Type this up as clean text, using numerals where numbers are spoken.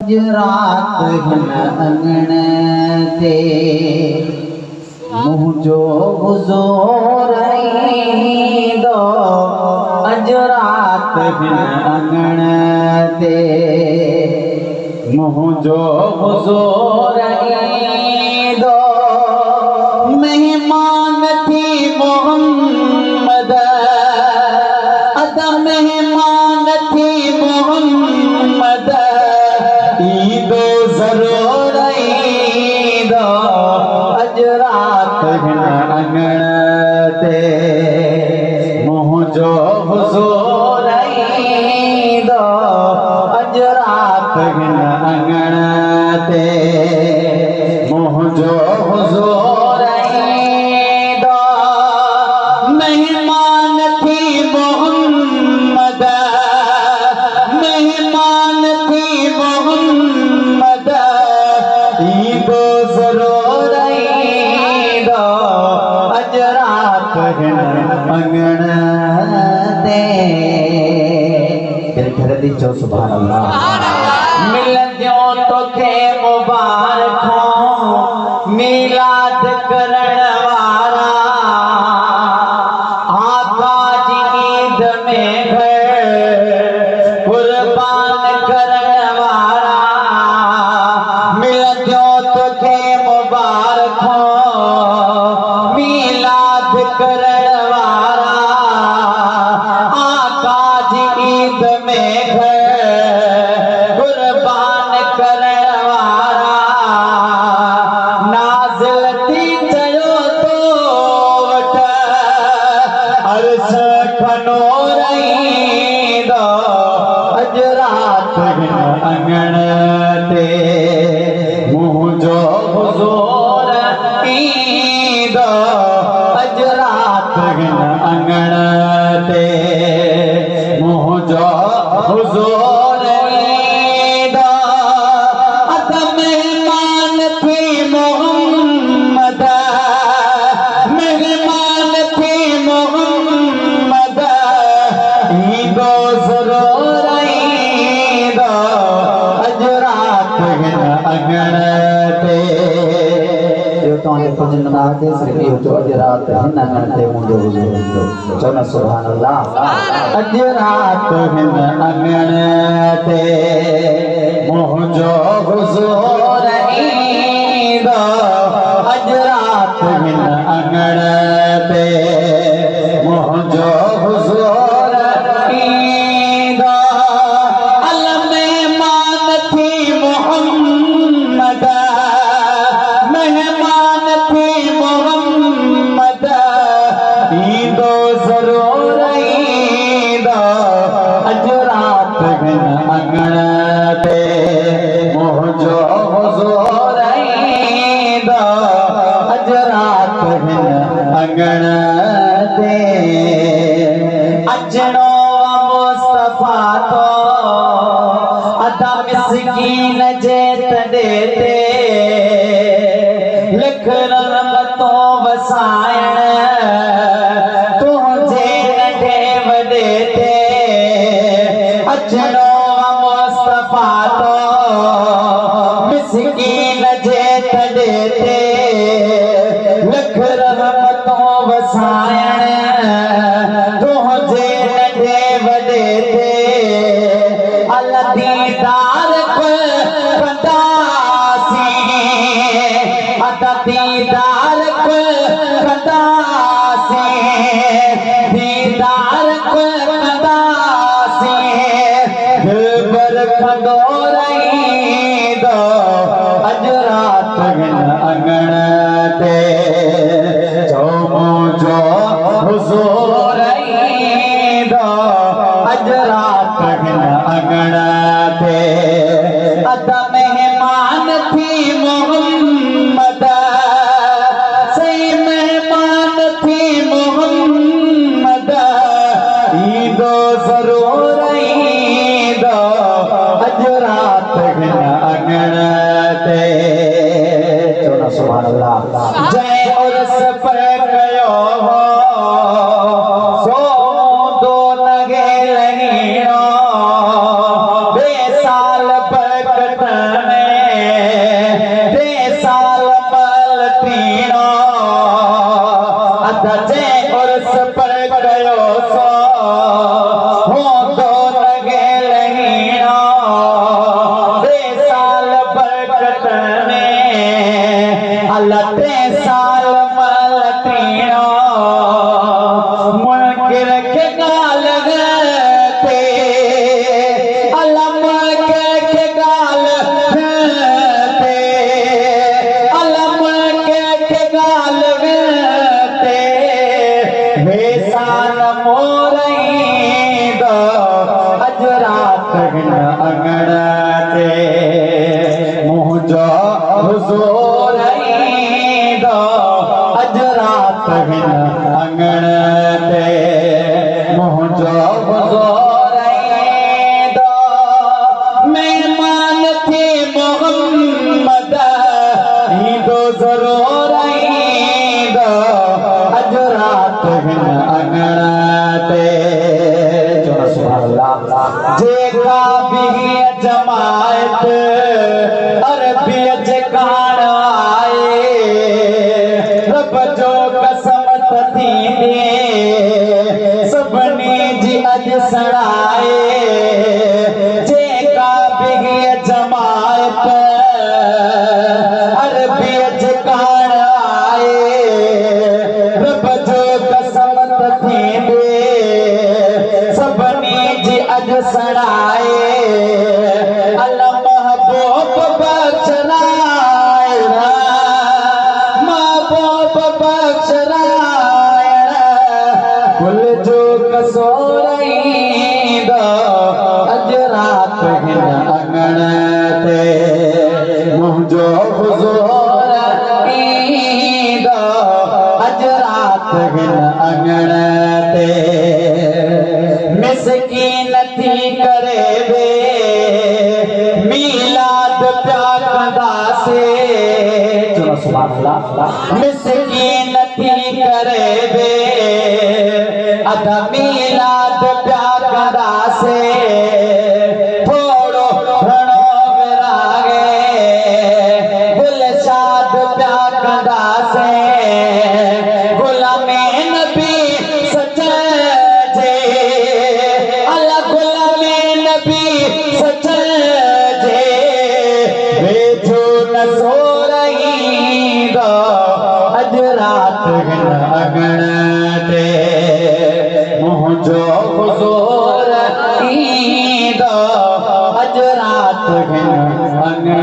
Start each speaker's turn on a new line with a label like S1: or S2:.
S1: अज रात हिन अंगण ते मुंहिंजो हुज़ूर ईंदो। अज रात हिन अंगण ते मुंहिंजो हुज़ूर ईंदो। मेहमान थी मोहम्मद अद मेहमान थी मोहम्मद ईंदो ज़रूर ईंदो। अज रात हिन अंगण ते मुंहिंजो हुज़ूर ईंदो। अज रात हिन अंगण ते मुंहिंजो हुज़ूर ईंदो। मेहमान थी मोहम्मद मेहमान थी मोहम्मद ईंदो ज़रूर ईंदो। अज रात हिन अंगण ते दिल चो सुभान अल्लाह। मिलंदियो तोखे मुबारकों मिलाद करण वारा आका जी ईद में घर कुर्बान करण वारा। मिलंदियो तोखे मुबारकों मिलाद करण वारा आका जी ईद में घर कुर्बान करण वारा। नाज़िल थी चयो तो वट अर्श खनो रहींदो। अज रात हिन अंगण ते मुंहिंजो हुज़ूर ईंदो। अज रात हिन अंगण ते मुंहिंजो हुज़ूर ईंदो। अद मेहमान थी मोहम्मद मेहमान थी मोहम्मद ईंदो ज़रूर ईंदो। अज रात हिन अंगण ते जो तव्हांजे कुझु न आहे सिर्फ़ु इहो चओ अॼु राति हिन अंगण ते मुंहिंजो हुज़ूर ईंदो। चओ न सुभान अल्लाह। अॼु राति हिन अंगण ते मुंहिंजो हुज़ूर ईंदो। अॼु राति हिन अंगण ते मुंहिंजो हुज़ूर ईंदो। अल मेहमान थी मोहम्मद मेहमान थी मोहम्मद ईंदो ज़रूर ईंदो। अज रात हिन अंगण ते मुंहिंजो हुज़ूर ईंदो। अज रात हिन अंगण ते अचणो मुस्तफ़ा तो अदा मिस्कीन जे तॾे ते लिख रहमतों वसाइण तुंहिंजे नंढे वॾे ते। अचणो मुस्तफ़ा तो मिस्कीन जे तॾे ते लिख रहमतों वसाइण तुंहिंजे नंढे वॾे ते। अल दीदार कंदासीं अद दीदार कंदासीं दीदार कंदासीं दिलबर खंदो रहींदो। अज रात हिन अंगण ते जो मुंहिंजो हुज़ूर ईंदो। अज रात हिन अंगण ते अद मेहमान थी मोहम्मद सही मेहमान थी मोहम्मद ईंदो ज़रूर ईंदो। अज रात हिन अंगण ते चओ न सुभान अल्लाह। जय उर्स पर कयो सो दो लगे लहीणो बेसाल बरकत जमायत अरबी जकान आए रब जो कसमत थी सभनी जी अज सड़ाए जेका बिगी जमायत अरबी जकान आए रब जो कसमत थी सभनी जी अज सड़ाए अल्लाह महबूब बख्शराए महबूब बख्शराए कुल जो कसोरईंदा अज रात हिन अंगण ते मुंहिंजो हुज़ूर ईंदा अज रात हिन अंगण ते मिसकीन थी करे वे मीलाद प्या कंदासे चलो सुभान अल्लाह मिसकीन थी करे वे अदा मीलाद प्या कंदासे थोड़ो घणो विरागे दिलशाद प्या कंदासे गुलामे नबी सच जे अल्लाह गुलामे नबी सच जे वेझो न सो रहींदा अज रात हिन अगण ते मुंहिंजो हुज़ूर ईंदा अज रात हिन अगण